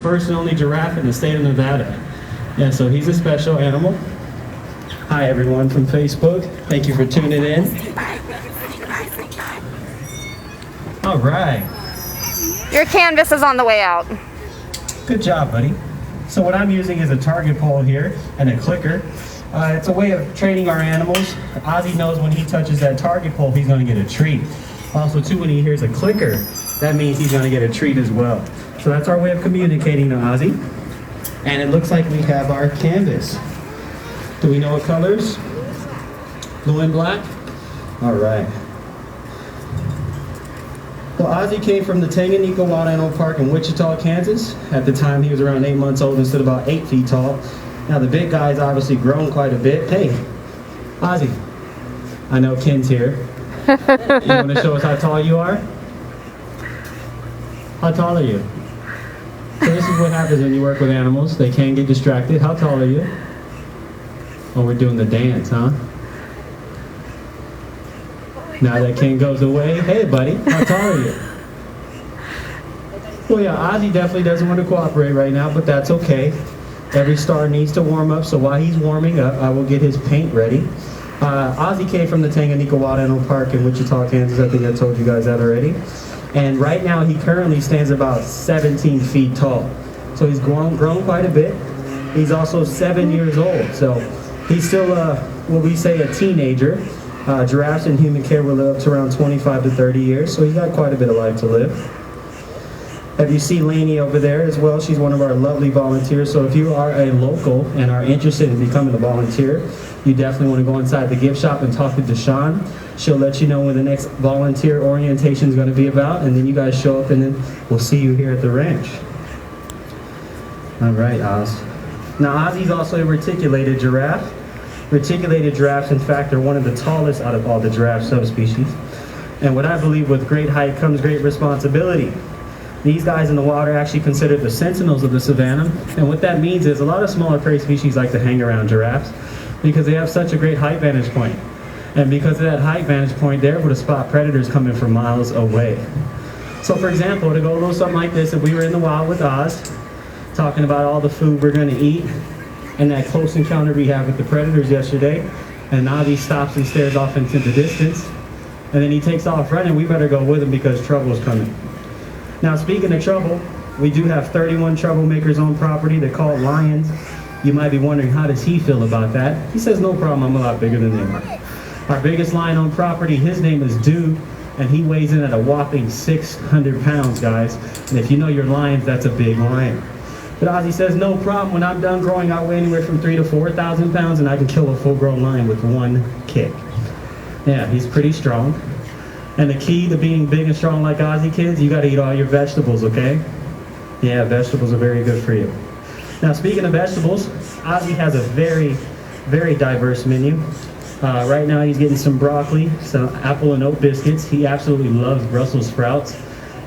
First and only giraffe in the state of Nevada. Yeah, so he's a special animal. Hi everyone from Facebook. Thank you for tuning in. All right. Your canvas is on the way out. Good job, buddy. So what I'm using is a target pole here and a clicker. It's a way of training our animals. Ozzie knows when he touches that target pole, he's going to get a treat. Also, too, when he hears a clicker, that means he's going to get a treat as well. So that's our way of communicating to Ozzie. And it looks like we have our canvas. Do we know what colors? Blue and black? All right. Well, Ozzie came from the Tanganyika Wild Animal Park in Wichita, Kansas. At the time, he was around 8 months old and stood about 8 feet tall. Now, the big guy's obviously grown quite a bit. Hey, Ozzie, I know Ken's here. You want to show us how tall you are? How tall are you? So this is what happens when you work with animals. They can get distracted. How tall are you? Oh, we're doing the dance, huh? Now that Ken goes away, hey buddy, how tall are you? Well yeah, Ozzie definitely doesn't want to cooperate right now, but that's okay. Every star needs to warm up, so while he's warming up, I will get his paint ready. Ozzie came from the Tanganyika Wild Animal Park in Wichita, Kansas. I think I told you guys that already. And right now he currently stands about 17 feet tall. So he's grown quite a bit. He's also 7 years old. So he's still, what we say, a teenager. Giraffes in human care will live up to around 25 to 30 years. So he's got quite a bit of life to live. If you see Lainey over there as well, she's one of our lovely volunteers. So if you are a local and are interested in becoming a volunteer, you definitely want to go inside the gift shop and talk to Deshawn. She'll let you know when the next volunteer orientation is going to be about, and then you guys show up and then we'll see you here at the ranch. All right, Oz. Now Ozzie's also a reticulated giraffe. Reticulated giraffes, in fact, are one of the tallest out of all the giraffe subspecies. And what I believe, with great height comes great responsibility. These guys in the water are actually considered the sentinels of the savannah. And what that means is a lot of smaller prey species like to hang around giraffes because they have such a great height vantage point. And because of that height vantage point, they're able to spot predators coming from miles away. So for example, to go a little something like this, if we were in the wild with Oz, talking about all the food we're going to eat, and that close encounter we had with the predators yesterday, and Ozzie stops and stares off into the distance, and then he takes off running, we better go with him because trouble's coming. Now speaking of trouble, we do have 31 troublemakers on property. They're called lions. You might be wondering, how does he feel about that? He says, no problem, I'm a lot bigger than they are. Our biggest lion on property, his name is Dude, and he weighs in at a whopping 600 pounds, guys. And if you know your lions, that's a big lion. But Ozzie says, no problem, when I'm done growing, I'll weigh anywhere from 3,000 to 4,000 pounds, and I can kill a full-grown lion with one kick. Yeah, he's pretty strong. And the key to being big and strong like Ozzie, kids, you gotta eat all your vegetables, okay? Yeah, vegetables are very good for you. Now, speaking of vegetables, Ozzie has a very, very diverse menu. Right now he's getting some broccoli, some apple and oat biscuits. He absolutely loves Brussels sprouts.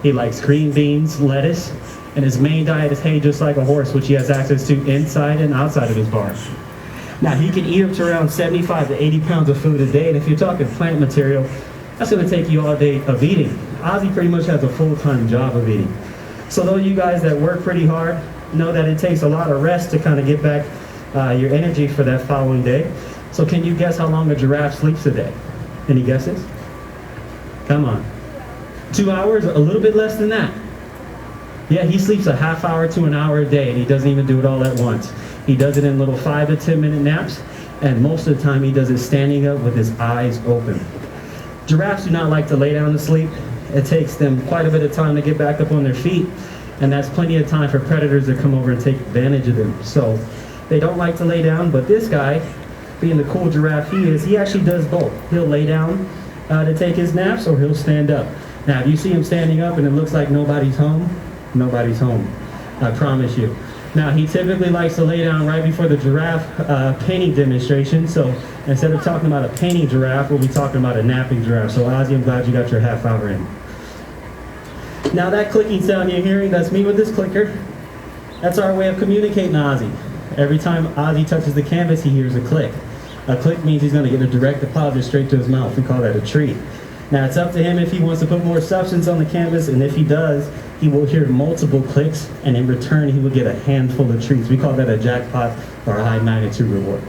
He likes green beans, lettuce, and his main diet is hay just like a horse, which he has access to inside and outside of his barn. Now he can eat up to around 75 to 80 pounds of food a day, and if you're talking plant material, that's going to take you all day of eating. Ozzie pretty much has a full-time job of eating. So those of you guys that work pretty hard know that it takes a lot of rest to kind of get back your energy for that following day. So can you guess how long a giraffe sleeps a day? Any guesses? Come on. 2 hours? A little bit less than that. Yeah, he sleeps a half hour to an hour a day, and he doesn't even do it all at once. He does it in little 5 to 10 minute naps, and most of the time he does it standing up with his eyes open. Giraffes do not like to lay down to sleep. It takes them quite a bit of time to get back up on their feet, and that's plenty of time for predators to come over and take advantage of them. So they don't like to lay down, but this guy, being the cool giraffe he is, he actually does both. He'll lay down to take his naps, or he'll stand up. Now, if you see him standing up and it looks like nobody's home, nobody's home. I promise you. Now, he typically likes to lay down right before the giraffe painting demonstration. So instead of talking about a painting giraffe, we'll be talking about a napping giraffe. So Ozzie, I'm glad you got your half hour in. Now that clicking sound you're hearing, that's me with this clicker. That's our way of communicating to Ozzie. Every time Ozzie touches the canvas, he hears a click. A click means he's going to get a direct deposit straight to his mouth. We call that a treat. Now it's up to him if he wants to put more substance on the canvas, and if he does, he will hear multiple clicks, and in return, he will get a handful of treats. We call that a jackpot or a high magnitude reward.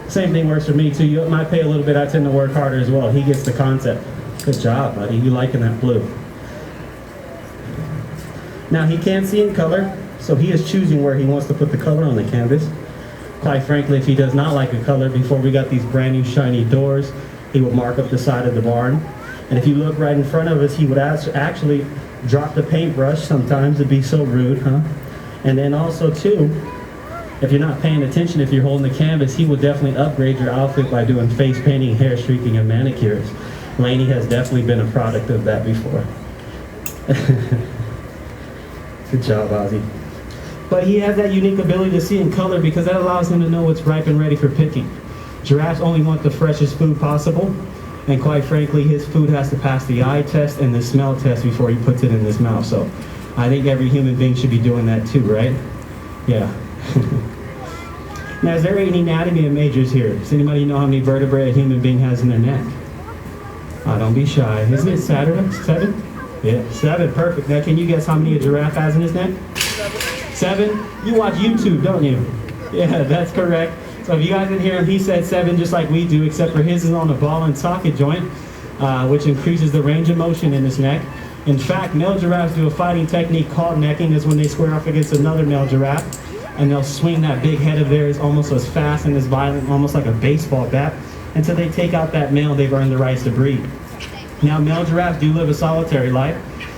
Same thing works for me too. You might pay a little bit, I tend to work harder as well. He gets the concept. Good job, buddy. You liking that blue. Now he can't see in color, so he is choosing where he wants to put the color on the canvas. Quite frankly, if he does not like a color, before we got these brand new shiny doors, he would mark up the side of the barn. And if you look right in front of us, he would actually drop the paintbrush sometimes. It'd be so rude, huh? And then also too, if you're not paying attention, if you're holding the canvas, he will definitely upgrade your outfit by doing face painting, hair streaking, and manicures. Laney has definitely been a product of that before. Good job, Ozzie. But he has that unique ability to see in color because that allows him to know what's ripe and ready for picking. Giraffes only want the freshest food possible, and quite frankly, his food has to pass the eye test and the smell test before he puts it in his mouth. So I think every human being should be doing that too, right? Yeah. Now, is there any anatomy majors here? Does anybody know how many vertebrae a human being has in their neck? Oh, don't be shy. Isn't it Saturday? 7? Yeah, 7. Perfect. Now, can you guess how many a giraffe has in his neck? 7? You watch YouTube, don't you? Yeah, that's correct. So if you guys didn't hear him, he said 7 just like we do, except for his is on the ball and socket joint, which increases the range of motion in his neck. In fact, male giraffes do a fighting technique called necking. Is when they square off against another male giraffe, and they'll swing that big head of theirs almost as fast and as violent, almost like a baseball bat, until they take out that male they've earned the rights to breed. Now, male giraffes do live a solitary life,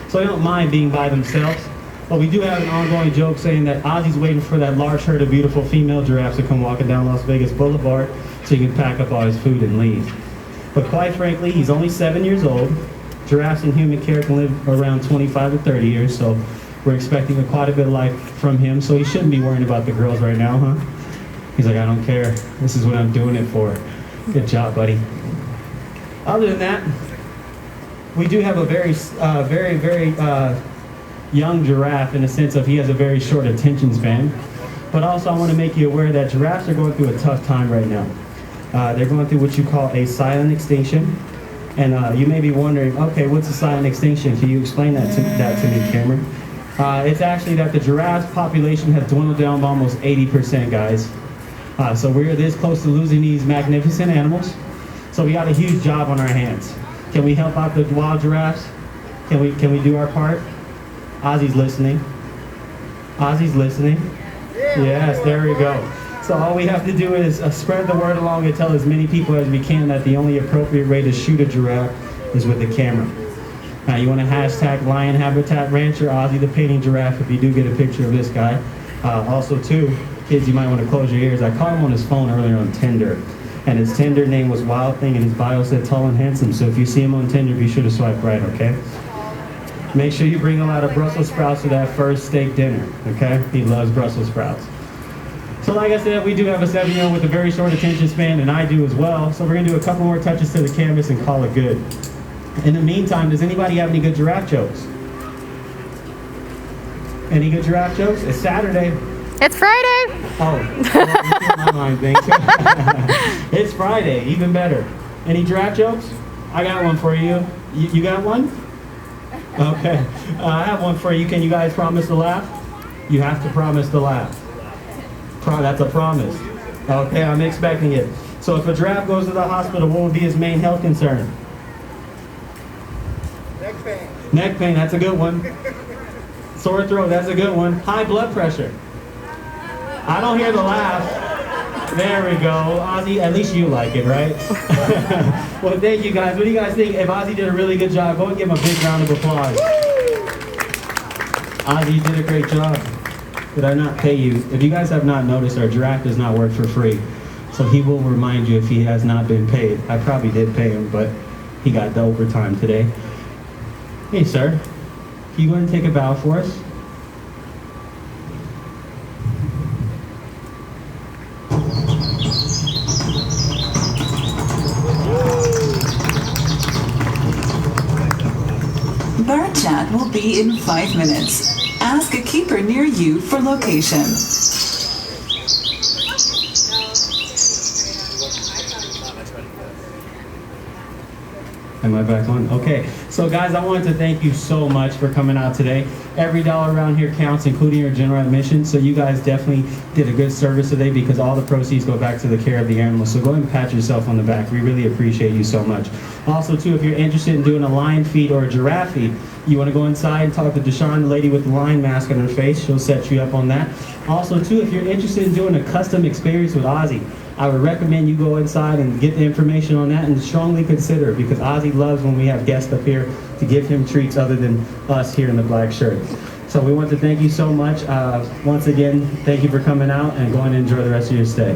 so they don't mind being by themselves. But we do have an ongoing joke saying that Ozzie's waiting for that large herd of beautiful female giraffes to come walking down Las Vegas Boulevard so he can pack up all his food and leave. But quite frankly, he's only 7 years old. Giraffes in human care can live around 25 to 30 years, so we're expecting quite a bit of life from him, so he shouldn't be worrying about the girls right now, huh? He's like, I don't care. This is what I'm doing it for. Good job, buddy. Other than that, we do have a very young giraffe in the sense of he has a very short attention span. But also I want to make you aware that giraffes are going through a tough time right now. They're going through what you call a silent extinction. And you may be wondering, okay, what's a silent extinction? Can you explain that to me, Cameron? It's actually that the giraffe population has dwindled down by almost 80%, guys. So we're this close to losing these magnificent animals. So we got a huge job on our hands. Can we help out the wild giraffes? Can we do our part? Ozzie's listening. Ozzie's listening. Yes, there we go. So all we have to do is spread the word along and tell as many people as we can that the only appropriate way to shoot a giraffe is with a camera. Now you want to hashtag Lion Habitat Rancher Ozzie the Painting Giraffe if you do get a picture of this guy. Also too, kids, you might want to close your ears. I caught him on his phone earlier on Tinder. And his Tinder name was Wild Thing and his bio said Tall and Handsome. So if you see him on Tinder, be sure to swipe right, okay? Make sure you bring a lot of Brussels sprouts to that first steak dinner, okay? He loves Brussels sprouts. So like I said, we do have a 7-year-old with a very short attention span, and I do as well. So we're gonna do a couple more touches to the canvas and call it good. In the meantime, does anybody have any good giraffe jokes? Any good giraffe jokes? It's Saturday. It's Friday. Oh, well, my mind thinks. It's Friday, even better. Any giraffe jokes? I got one for you. You got one? Okay, I have one for you. Can you guys promise to laugh? You have to promise to laugh. That's a promise. Okay, I'm expecting it. So if a giraffe goes to the hospital, what would be his main health concern? Neck pain. Neck pain, that's a good one. Sore throat, that's a good one. High blood pressure. I don't hear the laugh. There we go. Ozzie, at least you like it, right? Well, thank you guys. What do you guys think? If Ozzie did a really good job, go and give him a big round of applause. Ozzie, you did a great job. Did I not pay you? If you guys have not noticed, our giraffe does not work for free. So he will remind you if he has not been paid. I probably did pay him, but he got the overtime today. Hey, sir. Can you go ahead and take a bow for us? Bird chat will be in 5 minutes. Ask a keeper near you for location. Am I back on? Okay. So guys, I wanted to thank you so much for coming out today. Every dollar around here counts, including your general admission. So you guys definitely did a good service today because all the proceeds go back to the care of the animals. So go ahead and pat yourself on the back. We really appreciate you so much. Also too, if you're interested in doing a lion feed or a giraffe feed, you want to go inside and talk to Deshawn, the lady with the lion mask on her face. She'll set you up on that. Also too, if you're interested in doing a custom experience with Ozzie, I would recommend you go inside and get the information on that and strongly consider it because Ozzie loves when we have guests up here to give him treats other than us here in the black shirt. So we want to thank you so much. Once again, thank you for coming out and go and enjoy the rest of your stay.